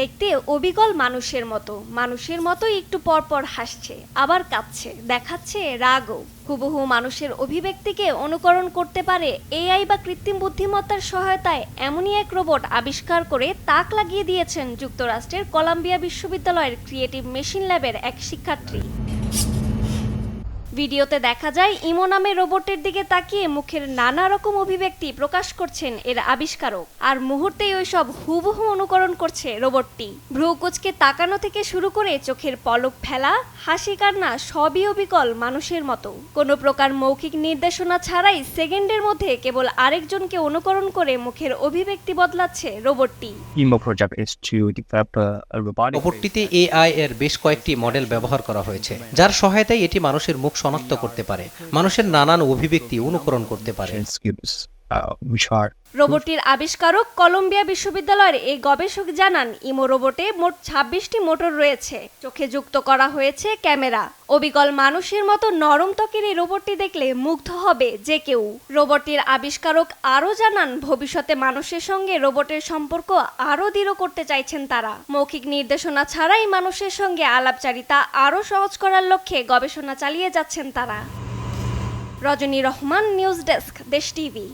দেখতে অবিকল মানুষের মতো একটু পরপর হাসছে, আবার কাঁদছে, দেখাচ্ছে রাগও। হুবহু মানুষের অভিব্যক্তিকে অনুকরণ করতে পারে এআই বা কৃত্রিম বুদ্ধিমত্তার সহায়তায় এমনই এক রোবট আবিষ্কার করে তাক লাগিয়ে দিয়েছেন যুক্তরাষ্ট্রের কলাম্বিয়া বিশ্ববিদ্যালয়ের ক্রিয়েটিভ মেশিন ল্যাবের এক শিক্ষার্থী। ভিডিওতে দেখা যায় ইমো নামের রোবটের দিকে তাকিয়ে মুখের নানা রকম অভিব্যক্তি প্রকাশ করছেন এর আবিষ্কারক, আর মুহূর্তেই ওইসব হুবহু অনুকরণ করছে রোবটটি। ভ্রু কুঁচকে তাকানো থেকে শুরু করে চোখের পলক ফেলা, হাসি কান্না সবই অবিকল মানুষের মতো। কোনো প্রকার মৌখিক নির্দেশনা ছাড়াই সেকেন্ডের মধ্যে কেবল আরেকজনকে অনুকরণ করে মুখের অভিব্যক্তি বদলাচ্ছে রোবটটি। রোবটটিতে এআই এর বেশ কয়েকটি মডেল ব্যবহার করা হয়েছে, যার সহায়তায় এটি মানুষের মুখ শনাক্ত করতে পারে, মানুষের নানান অভিব্যক্তি অনুকরণ করতে পারে। রোবটটির আবিষ্কারক কলম্বিয়া বিশ্ববিদ্যালয়ের এই গবেষক জানান, ইমো রোবটে মোট 26টি মোটর রয়েছে, চোখে যুক্ত করা হয়েছে ক্যামেরা। অবিকল মানুষের মতো নরম ত্বকের এই রোবটটি দেখলে মুগ্ধ হবে যে কেউ। রোবটটির আবিষ্কারক আরও জানান, ভবিষ্যতে মানুষের সঙ্গে রোবটের সম্পর্ক আরও দৃঢ় করতে চাইছেন তারা। মৌখিক নির্দেশনা ছাড়াই মানুষের সঙ্গে আলাপচারিতা আরও সহজ করার লক্ষ্যে গবেষণা চালিয়ে যাচ্ছেন তারা। রজনী রহমান, নিউজ ডেস্ক, দেশ টিভি।